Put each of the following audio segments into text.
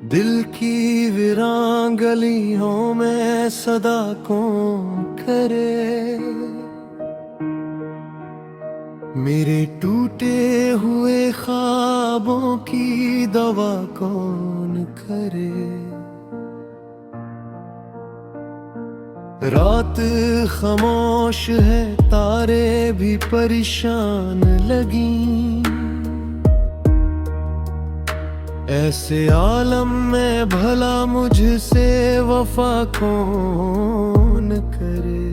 दिल की वीरान गलियों में सदा कौन करे, मेरे टूटे हुए ख्वाबों की दवा कौन करे। रात खामोश है, तारे भी परेशान लगी, ऐसे आलम में भला मुझसे वफा कौन करे।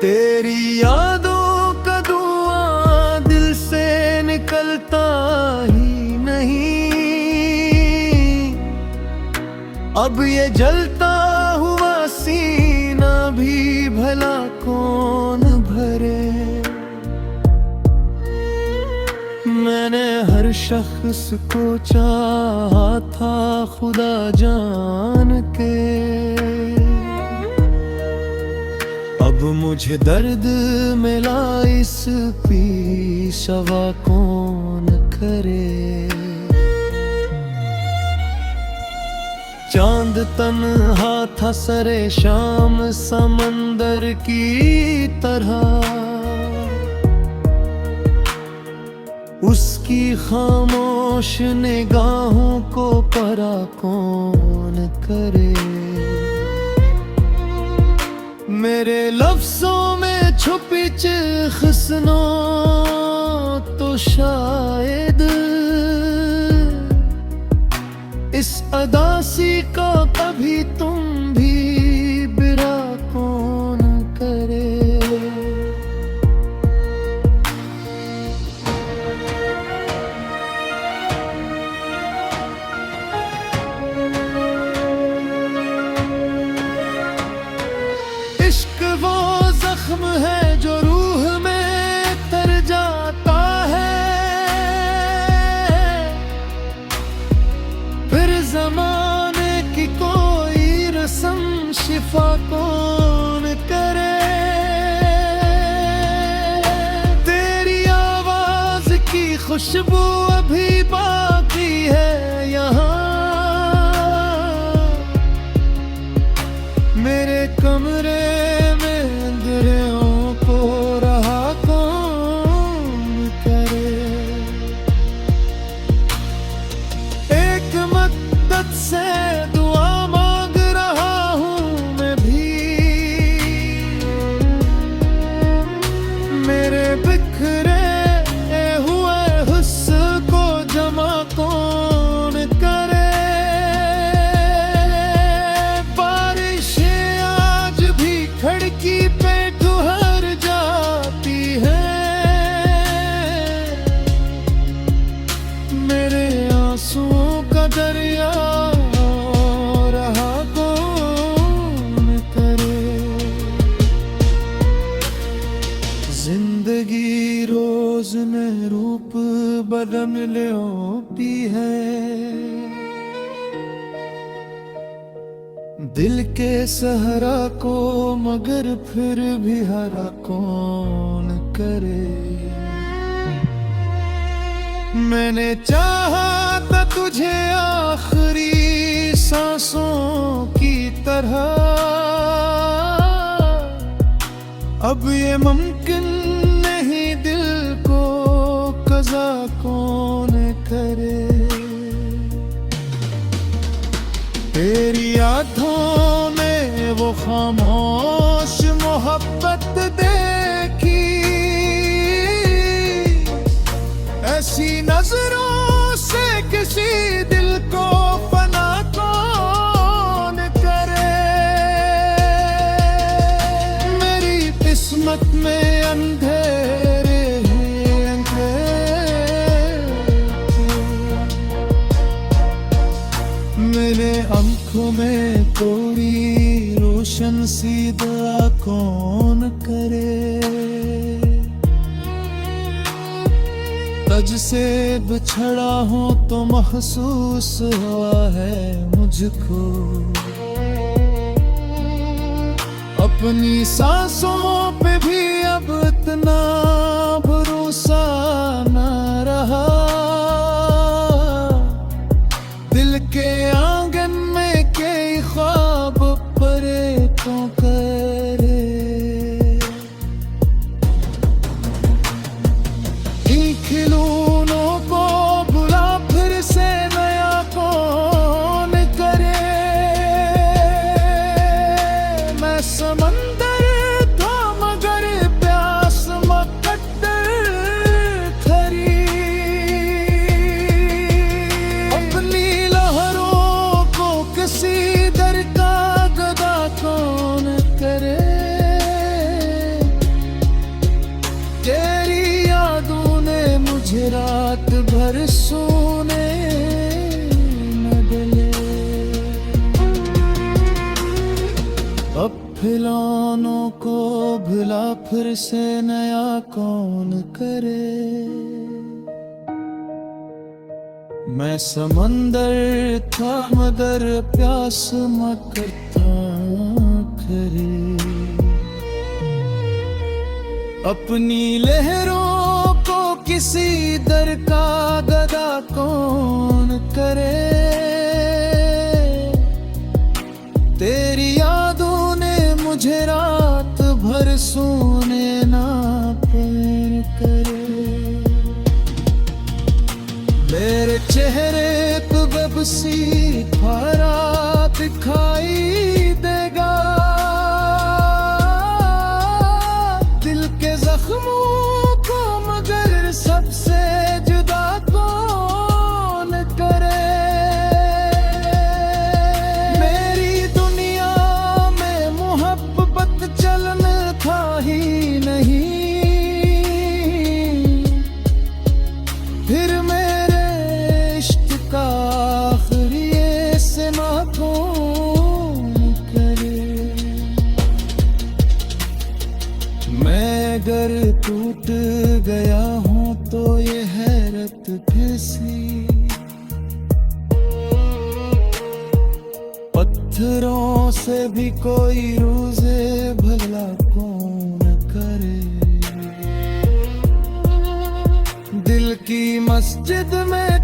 तेरी यादों का धुआं दिल से निकलता ही नहीं, अब ये जलता हुआ सीना भी भला कौन भरे। मैंने हर शख्स को चाहा था खुदा जान के, अब मुझे दर्द मिला इस पेशवा कौन करे। चांद तन्हा था सरे शाम समंदर की तरह, उसकी खामोश निगाहों को परा कौन करे। मेरे लफ्जों में छुपी चिल्खसनो तो शायद इस अदासी का कभी तुम भी बिरा कौन करे। इश्क वो जख्म है जो रूह में तर जाता है, फिर जमाने की कोई रस्म शिफा कौन करे। तेरी आवाज की खुशबू अभी बाकी है यहाँ, मेरे कमरे से दुआ मांग रहा हूँ मैं भी, मेरे बिखरे हुए हुस्न को जमा कौन करे। बारिशें आज भी खिड़की पे ठुहर जाती है, मेरे आंसुओं का दरिया जिंदगी रोज में रूप बदल लेती है। दिल के सहरा को मगर फिर भी हरा कौन करे। मैंने चाहा था तुझे आखिरी सांसों की तरह, अब ये मुमकिन नहीं, दिल को कज़ा कौन करे। तेरी यादों में वो खामोश मोहब्बत देखी, ऐसी नजरों से किसी दिल को फना कौन करे। मेरी किस्मत में अंधेरे मेरे आंखों में कोई रोशन सीधा कौन करे। तुझसे बिछड़ा हूँ तो महसूस हुआ है मुझको, अपनी सांसों पे भी अब इतना भरोसा न रहा। दिल के आंगन में कई ख्वाब परे तो करे, इन खिलौनों को भुला फिर से नया कौन करे। मैं समंदर था मगर प्यास मकद्दर खरी, अपनी लहरों को किसी दर का गदा कौन करे। तेरी यादों ने मुझे रात भर सोने न दिले, अब खिलौनों को भुला फिर से नया कौन करे। मैं समंदर था मगर प्यास मकता करे, अपनी लहरों को किसी दर का गदा कौन करे। तेरी यादों ने मुझे रात भर सोने ना पैर करे। मेरे चेहरे पे बेबसी खारा दिखाई देगा, दिल के जख्मों को मगर सबसे जुदा कौन करे। मेरी दुनिया में मोहब्बत चलन था ही नहीं, फिर मेरे इश्क का आखिरी से ना कौन करे। मैं अगर टूट गया हूँ तो ये हैरत कैसी, पत्थरों से भी कोई रोजे भला कौन करे। दिल की मस्जिद में